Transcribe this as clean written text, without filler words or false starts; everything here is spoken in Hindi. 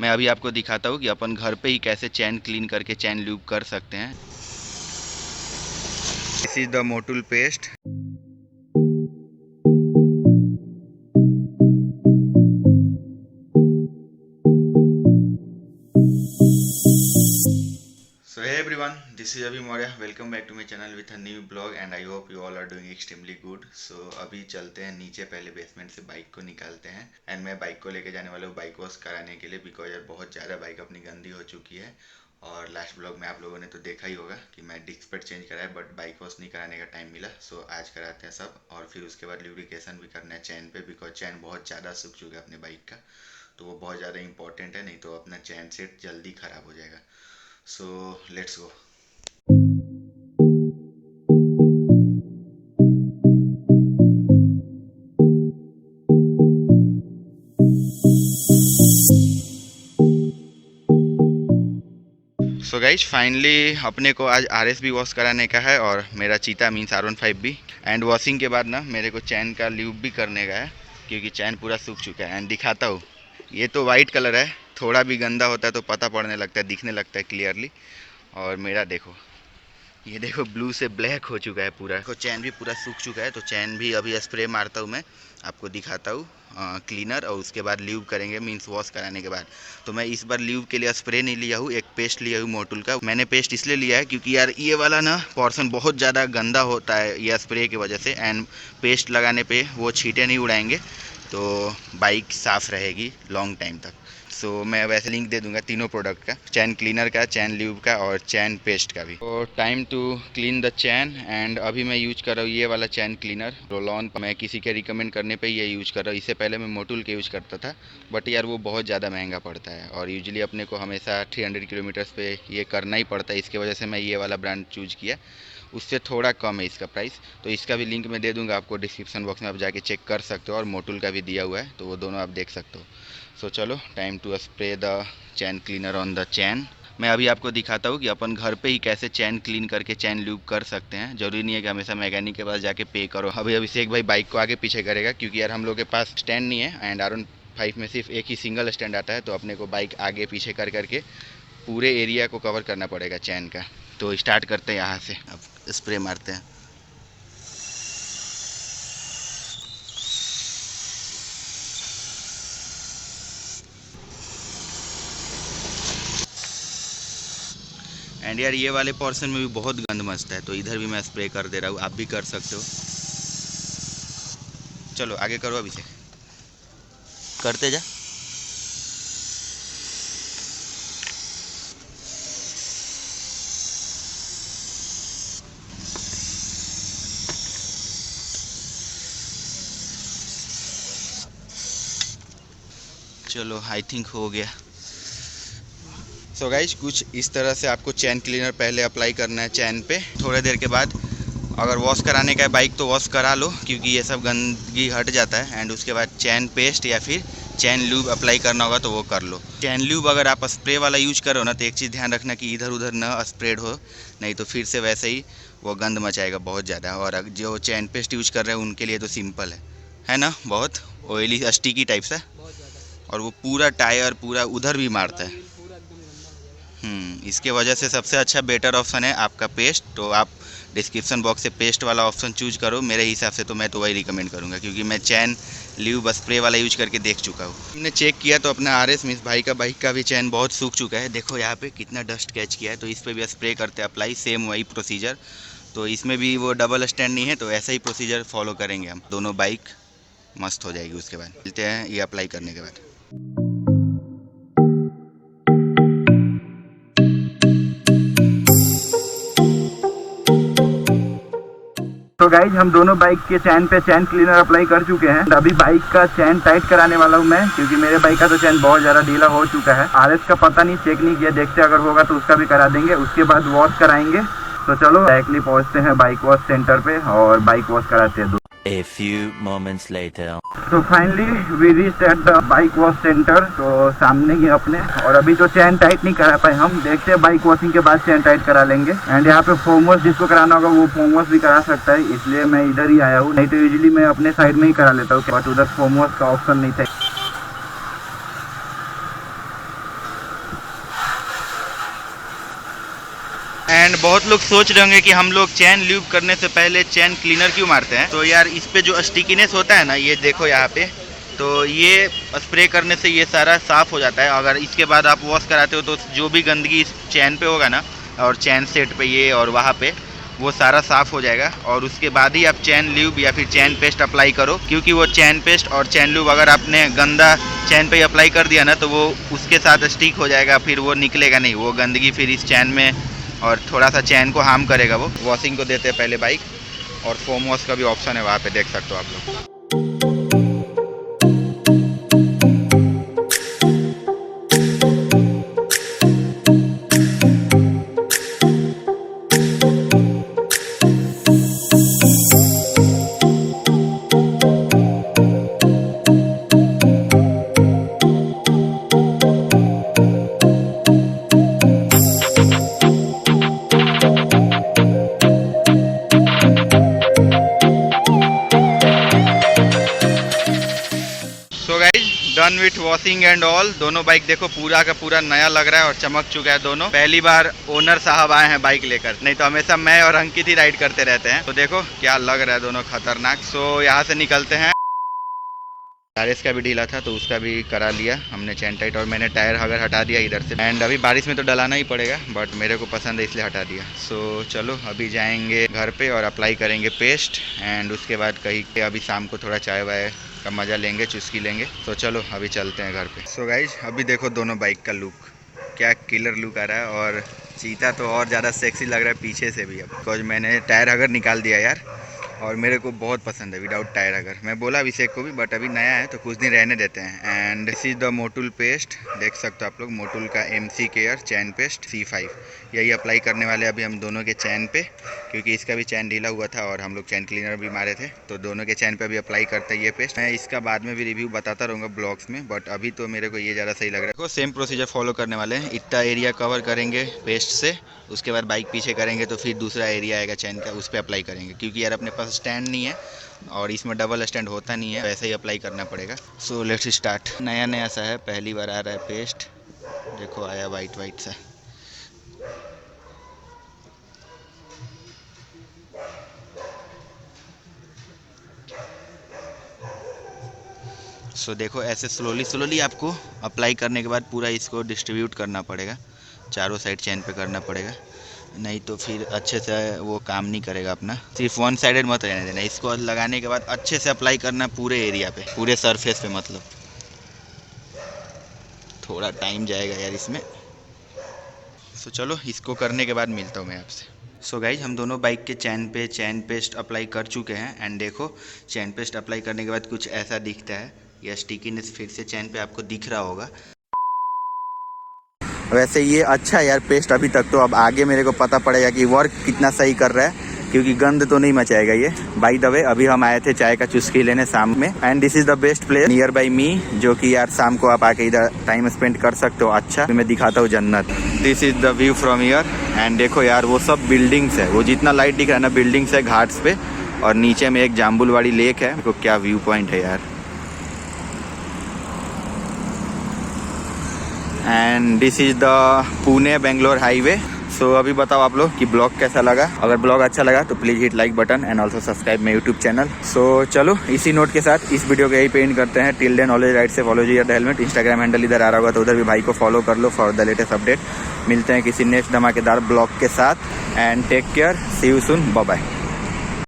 मैं अभी आपको दिखाता हूँ कि अपन घर पे ही कैसे चैन क्लीन करके चैन लूब कर सकते हैं। This is the Motul paste. So hey everyone, this is Abhi Maurya. Welcome back to my channel with a new blog and I hope you all are doing extremely good. So अभी चलते हैं नीचे, पहले बेसमेंट से बाइक को निकालते हैं एंड मैं बाइक को लेके जाने वाला हूँ बाइक वॉश कराने के लिए, बिकॉज यार बहुत ज़्यादा बाइक अपनी गंदी हो चुकी है। और लास्ट ब्लॉग में आप लोगों ने तो देखा ही होगा कि मैं डिस्क पेड चेंज कराया, बट बाइक वॉश नहीं कराने का टाइम मिला। सो आज कराते हैं सब, और फिर उसके बाद ल्यूब्रिकेशन भी करना है चैन पे, बिकॉज चैन बहुत ज़्यादा सूख चुका है अपने बाइक का, तो वो बहुत ज़्यादा इंपॉर्टेंट है, नहीं तो अपना चैन सेट जल्दी ख़राब हो जाएगा। So let's go. So guys finally अपने को आज RS भी वॉश कराने का है और मेरा चीता मीन्स R15 भी। एंड वॉशिंग के बाद ना मेरे को चैन का ल्यूब भी करने का है, क्योंकि चैन पूरा सूख चुका है। एंड दिखाता हूँ, ये तो वाइट कलर है, थोड़ा भी गंदा होता है तो पता पड़ने लगता है, दिखने लगता है क्लियरली। और मेरा देखो, ये देखो ब्लू से ब्लैक हो चुका है पूरा। देखो चैन भी पूरा सूख चुका है, तो चैन भी अभी स्प्रे मारता हूँ, मैं आपको दिखाता हूँ क्लीनर, और उसके बाद ल्यूब करेंगे मीन्स वॉश कराने के बाद। तो मैं इस बार ल्यूब के लिए स्प्रे नहीं लिया हूँ, एक पेस्ट लिया हूँ मोटूल का। मैंने पेस्ट इसलिए लिया है क्योंकि यार ये वाला ना पोर्शन बहुत ज़्यादा गंदा होता है यह स्प्रे की वजह से, एंड पेस्ट लगाने पे वो छींटे नहीं उड़ाएंगे, तो बाइक साफ़ रहेगी लॉन्ग टाइम तक। सो मैं वैसे लिंक दे दूंगा तीनों प्रोडक्ट का, चैन क्लीनर का, चैन ल्यूब का और चैन पेस्ट का भी। तो time to clean the chain. And अभी मैं यूज कर रहा हूँ ये वाला चैन क्लीनर रोलॉन। मैं किसी के रिकमेंड करने पे ये यूज कर रहा हूँ, इससे पहले मैं मोटूल के यूज करता था, बट यार वो बहुत ज़्यादा महंगा पड़ता है और यूजुअली अपने को हमेशा 300 किलोमीटर्स पे ये करना ही पड़ता है। इसके वजह से मैं ये वाला ब्रांड चूज किया, उससे थोड़ा कम है इसका प्राइस। तो इसका भी लिंक मैं दे दूंगा आपको डिस्क्रिप्शन बॉक्स में, आप जाके चेक कर सकते हो, और मोटूल का भी दिया हुआ है, तो वो दोनों आप देख सकते हो। सो चलो time to spray the chain cleaner on the chain. मैं अभी आपको दिखाता हूँ कि अपन घर पे ही कैसे चैन क्लीन करके चैन लूब कर सकते हैं। जरूरी नहीं है कि हमेशा मैकेनिक के पास जाके पे करो। अभी अभिषेक भाई बाइक को आगे पीछे करेगा, क्योंकि यार हम लोग के पास स्टैंड नहीं है, एंड R15 में सिर्फ एक ही सिंगल स्टैंड आता है, तो अपने को बाइक आगे पीछे कर करके पूरे एरिया को कवर करना पड़ेगा चैन का। तो स्टार्ट करते हैं यहाँ से, अब स्प्रे मारते हैं। एंड यार ये वाले पोर्शन में भी बहुत गंद मचता है, तो इधर भी मैं स्प्रे कर दे रहा हूँ, आप भी कर सकते हो। चलो आगे करो, अभी से करते जा। चलो आई थिंक हो गया। सो गाइज कुछ इस तरह से आपको चैन क्लीनर पहले अप्लाई करना है चैन पे। थोड़ी देर के बाद अगर वॉश कराने का है बाइक तो वॉश करा लो, क्योंकि ये सब गंदगी हट जाता है। एंड उसके बाद चैन पेस्ट या फिर चैन लूब अप्लाई करना होगा तो वो कर लो। चैन लूब अगर आप स्प्रे वाला यूज करो ना, तो एक चीज़ ध्यान रखना कि इधर उधर ना स्प्रेड हो, नहीं तो फिर से वैसे ही वो गंद मचाएगा बहुत ज़्यादा। और जो चैन पेस्ट यूज कर रहे हैं उनके लिए तो सिंपल है ना, बहुत ऑयली स्टिकी टाइप से, और वो पूरा टायर पूरा उधर भी मारता है। इसके वजह से सबसे अच्छा बेटर ऑप्शन है आपका पेस्ट। तो आप डिस्क्रिप्शन बॉक्स से पेस्ट वाला ऑप्शन चूज करो। मेरे हिसाब से तो मैं तो वही रिकमेंड करूँगा, क्योंकि मैं चैन ल्यूब स्प्रे वाला यूज करके देख चुका हूँ। हमने चेक किया तो अपना RS मिस भाई का बाइक का भी चैन बहुत सूख चुका है। देखो यहाँ पे कितना डस्ट कैच किया है, तो इस पर भी स्प्रे करते अप्लाई, सेम वही प्रोसीजर। तो इसमें भी वो डबल स्टैंड नहीं है, तो ऐसा ही प्रोसीजर फॉलो करेंगे हम। दोनों बाइक मस्त हो जाएगी। उसके बाद मिलते हैं ये अप्लाई करने के बाद। तो गाइज हम दोनों बाइक के चैन पे चैन क्लीनर अप्लाई कर चुके हैं। अभी बाइक का चैन टाइट कराने वाला हूँ मैं, क्योंकि मेरे बाइक का तो चैन बहुत ज़्यादा ढीला हो चुका है। RS का पता नहीं, चेक नहीं किया, देखते अगर होगा तो उसका भी करा देंगे। उसके बाद वॉश कराएंगे। तो चलो डायरेक्टली पहुँचते हैं बाइक वॉश सेंटर पे और बाइक वॉश कराते हैं। A few moments later. तो finally we reached at the bike wash centre. तो सामने ही अपने, और अभी तो चैन टाइट नहीं करा पाए हम, देखते हैं बाइक वॉशिंग के बाद चैन टाइट करा लेंगे। एंड यहाँ पे फोम वॉश जिसको कराना होगा वो फोम वॉश भी करा सकता है, इसलिए मैं इधर ही आया हूँ। नहीं तो यूजुअली मैं अपने साइड में ही करा लेता हूँ, बट उधर फोम वॉश का ऑप्शन नहीं था। एंड बहुत लोग सोच रहे होंगे कि हम लोग चैन ल्यूब करने से पहले चैन क्लीनर क्यों मारते हैं। तो यार इस पे जो स्टिकीनेस होता है ना, ये देखो यहाँ पे, तो ये स्प्रे करने से ये सारा साफ़ हो जाता है। अगर इसके बाद आप वॉश कराते हो तो जो भी गंदगी इस चैन पे होगा ना, और चैन सेट पे ये और वहाँ पे, वो सारा साफ़ हो जाएगा। और उसके बाद ही आप चैन ल्यूब या फिर चैन पेस्ट अप्लाई करो, क्योंकि वो चैन पेस्ट और चैन ल्यूब अगर आपने गंदा चैन पे अप्लाई कर दिया ना, तो वो उसके साथ स्टिक हो जाएगा, फिर वो निकलेगा नहीं, वो गंदगी फिर इस चैन में और थोड़ा सा चैन को हार्म करेगा। वो वॉशिंग को देते हैं पहले बाइक, और फोम वॉश का भी ऑप्शन है वहाँ पे, देख सकते हो आप लोग। So guys done with washing and all. दोनों बाइक देखो पूरा का पूरा नया लग रहा है और चमक चुका है दोनों। पहली बार ओनर साहब आए हैं बाइक लेकर, नहीं तो हमेशा मैं और अंकित ही राइड करते रहते हैं। तो देखो क्या लग रहा है दोनों खतरनाक। सो यहाँ से निकलते हैं। आरएस का भी ढीला था तो उसका भी करा लिया हमने चैन टाइट, और मैंने टायर अगर हटा दिया इधर से। एंड अभी बारिश में तो डलाना ही पड़ेगा, बट मेरे को पसंद है इसलिए हटा दिया। सो चलो अभी जाएंगे घर पे और अप्लाई करेंगे पेस्ट, एंड उसके बाद कहीं के अभी शाम को थोड़ा चाय वाय का मज़ा लेंगे, चुस्की लेंगे। तो चलो अभी चलते हैं घर पे। सो गाइज अभी देखो दोनों बाइक का लुक, क्या किलर लुक आ रहा है। और चीता तो और ज़्यादा सेक्सी लग रहा है पीछे से भी, अब बिकॉज मैंने टायर अगर निकाल दिया यार, और मेरे को बहुत पसंद है विदाउट टायर अगर। मैं बोला अभिषेक को भी, बट अभी नया है तो कुछ दिन रहने देते हैं। And this is the Motul paste, देख सकते हो आप लोग, मोटुल का MC केयर चैन पेस्ट C5, यही अप्लाई करने वाले अभी हम दोनों के चैन पे, क्योंकि इसका भी चैन ढीला हुआ था और हम लोग चैन क्लीनर भी मारे थे, तो दोनों के चैन पे अभी अप्लाई करते हैं ये पेस्ट। मैं इसका बाद में भी रिव्यू बताता रहूँगा ब्लॉग्स में, बट अभी तो मेरे को ये ज़्यादा सही लग रहा है। देखो सेम प्रोसीजर फॉलो करने वाले हैं। इतना एरिया कवर करेंगे पेस्ट से, उसके बाद बाइक पीछे करेंगे तो फिर दूसरा एरिया आएगा चैन का, उस पर अप्लाई करेंगे, क्योंकि यार अपने पास स्टैंड नहीं है और इसमें डबल स्टैंड होता नहीं है, वैसे ही अप्लाई करना पड़ेगा। So let's start. नया नया सा है, पहली बार आ रहा है पेस्ट, देखो आया वाइट वाइट सा। सो देखो ऐसे स्लोली आपको अप्लाई करने के बाद पूरा इसको डिस्ट्रीब्यूट करना पड़ेगा, चारों साइड चैन पे करना पड़ेगा, नहीं तो फिर अच्छे से वो काम नहीं करेगा अपना। सिर्फ वन साइडेड मत रहने देना, इसको लगाने के बाद अच्छे से अप्लाई करना पूरे एरिया पे, पूरे सरफेस पे, मतलब थोड़ा टाइम जाएगा यार इसमें। सो चलो इसको करने के बाद मिलता हूँ मैं आपसे। सो गाइज हम दोनों बाइक के चैन पे चैन पेस्ट अप्लाई कर चुके हैं। एंड देखो चैन पेस्ट अप्लाई करने के बाद कुछ ऐसा दिखता है, या स्टिकीनेस फिर से चैन पे आपको दिख रहा होगा। वैसे ये अच्छा है यार पेस्ट अभी तक, तो अब आगे मेरे को पता पड़ेगा कि वर्क कितना सही कर रहा है, क्योंकि गंद तो नहीं मचाएगा ये। बाय द वे अभी हम आए थे चाय का चुस्की लेने शाम में, and this is the best place nearby me, जो कि यार शाम को आप आके इधर टाइम स्पेंड कर सकते हो। अच्छा मैं दिखाता हूँ जन्नत। This is the view from here. And देखो यार वो सब बिल्डिंग्स है, वो जितना लाइट दिख रहा है ना बिल्डिंग्स है घाट्स पे, और नीचे में एक जाम्बुलवाड़ी लेक है। देखो क्या व्यू पॉइंट है यार। And this is the Pune Bangalore highway. So अभी बताओ आप लोग कि ब्लॉग कैसा लगा। अगर ब्लॉग अच्छा लगा तो please hit like button and also subscribe my YouTube channel. So चलो इसी नोट के साथ इस वीडियो को यही पे एंड करते हैं। टिल देन ऑलवेज राइट से follow your the helmet. Instagram handle इधर आ रहा होगा तो उधर भी भाई को फॉलो कर लो फॉर द लेटेस्ट अपडेट। मिलते हैं किसी नेक्स्ट धमाकेदार ब्लॉग के साथ, and take care, see you soon, bye bye.